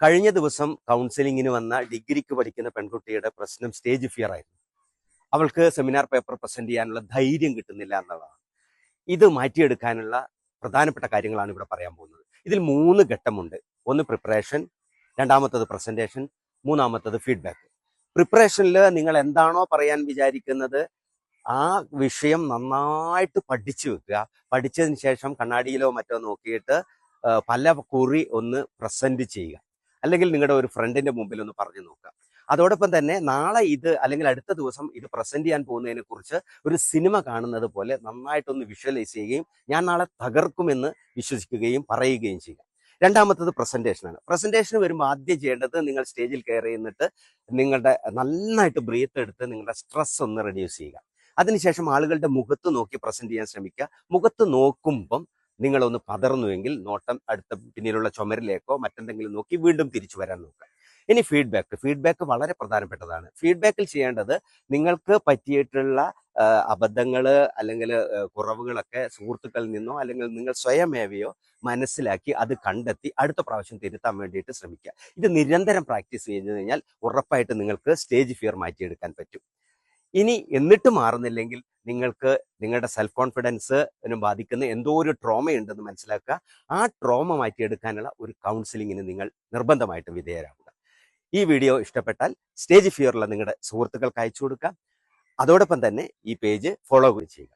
കഴിഞ്ഞ ദിവസം കൗൺസിലിങ്ങിന് വന്ന ഡിഗ്രിക്ക് പഠിക്കുന്ന പെൺകുട്ടിയുടെ പ്രശ്നം സ്റ്റേജ് ഫിയർ ആയിരുന്നു. അവൾക്ക് സെമിനാർ പേപ്പർ പ്രസന്റ് ചെയ്യാനുള്ള ധൈര്യം കിട്ടുന്നില്ല എന്നുള്ളതാണ്. ഇത് മാറ്റിയെടുക്കാനുള്ള പ്രധാനപ്പെട്ട കാര്യങ്ങളാണ് ഇവിടെ പറയാൻ പോകുന്നത്. ഇതിൽ 3 ഘട്ടമുണ്ട്. ഒന്ന് പ്രിപ്പറേഷൻ, രണ്ടാമത്തത് പ്രസന്റേഷൻ, മൂന്നാമത്തത് ഫീഡ്ബാക്ക്. പ്രിപ്പറേഷനിൽ നിങ്ങൾ എന്താണോ പറയാൻ വിചാരിക്കുന്നത് ആ വിഷയം നന്നായിട്ട് പഠിച്ചു വെക്കുക. പഠിച്ചതിന് ശേഷം കണ്ണാടിയിലോ മറ്റോ നോക്കിയിട്ട് പല കുറി ഒന്ന് പ്രസന്റ് ചെയ്യുക. അല്ലെങ്കിൽ നിങ്ങളുടെ ഒരു ഫ്രണ്ടിന്റെ മുമ്പിൽ ഒന്ന് പറഞ്ഞു നോക്കുക. അതോടൊപ്പം തന്നെ നാളെ ഇത് അല്ലെങ്കിൽ അടുത്ത ദിവസം ഇത് പ്രസന്റ് ചെയ്യാൻ പോകുന്നതിനെ കുറിച്ച് ഒരു സിനിമ കാണുന്നത് പോലെ നന്നായിട്ടൊന്ന് വിഷ്വലൈസ് ചെയ്യുകയും ഞാൻ നാളെ തകർക്കുമെന്ന് വിശ്വസിക്കുകയും പറയുകയും ചെയ്യുക. രണ്ടാമത്തത് പ്രസന്റേഷനാണ്. പ്രസന്റേഷന് വരുമ്പോൾ ആദ്യം ചെയ്യേണ്ടത് നിങ്ങൾ സ്റ്റേജിൽ കയറി നിന്നിട്ട് നിങ്ങളുടെ നന്നായിട്ട് ബ്രീത്ത് എടുത്ത് നിങ്ങളുടെ സ്ട്രെസ് ഒന്ന് റെഡ്യൂസ് ചെയ്യുക. അതിനുശേഷം ആളുകളുടെ മുഖത്ത് നോക്കി പ്രസന്റ് ചെയ്യാൻ ശ്രമിക്കുക. മുഖത്ത് നോക്കുമ്പം നിങ്ങളൊന്ന് പതർന്നുവെങ്കിൽ നോട്ടം അടുത്ത പിന്നിലുള്ള ചുമരിലേക്കോ മറ്റെന്തെങ്കിലും നോക്കി വീണ്ടും തിരിച്ചു വരാൻ നോക്കുക. ഇനി ഫീഡ്ബാക്ക് വളരെ പ്രധാനപ്പെട്ടതാണ്. ഫീഡ്ബാക്കിൽ ചെയ്യേണ്ടത് നിങ്ങൾക്ക് പറ്റിയിട്ടുള്ള അബദ്ധങ്ങൾ അല്ലെങ്കിൽ കുറവുകളൊക്കെ സുഹൃത്തുക്കളിൽ നിന്നോ അല്ലെങ്കിൽ നിങ്ങൾ സ്വയമേവയോ മനസ്സിലാക്കി അത് കണ്ടെത്തി അടുത്ത പ്രാവശ്യം തിരുത്താൻ വേണ്ടിയിട്ട് ശ്രമിക്കുക. ഇത് നിരന്തരം പ്രാക്ടീസ് ചെയ്തു കഴിഞ്ഞാൽ ഉറപ്പായിട്ട് നിങ്ങൾക്ക് സ്റ്റേജ് ഫിയർ മാറ്റിയെടുക്കാൻ പറ്റും. ഇനി എന്നിട്ട് മാറുന്നില്ലെങ്കിൽ നിങ്ങൾക്ക് നിങ്ങളുടെ സെൽഫ് കോൺഫിഡൻസിന് ബാധിക്കുന്ന എന്തോ ഒരു ട്രോമ ഉണ്ടെന്ന് മനസ്സിലാക്കുക. ആ ട്രോമ മാറ്റിയെടുക്കാനുള്ള ഒരു കൗൺസിലിങ്ങിന് നിങ്ങൾ നിർബന്ധമായിട്ടും വിധേയരാകുക. ഈ വീഡിയോ ഇഷ്ടപ്പെട്ടാൽ സ്റ്റേജ് ഫിയറുള്ള നിങ്ങളുടെ സുഹൃത്തുക്കൾക്ക് അയച്ചു കൊടുക്കുക. അതോടൊപ്പം തന്നെ ഈ പേജ് ഫോളോ ചെയ്യുക.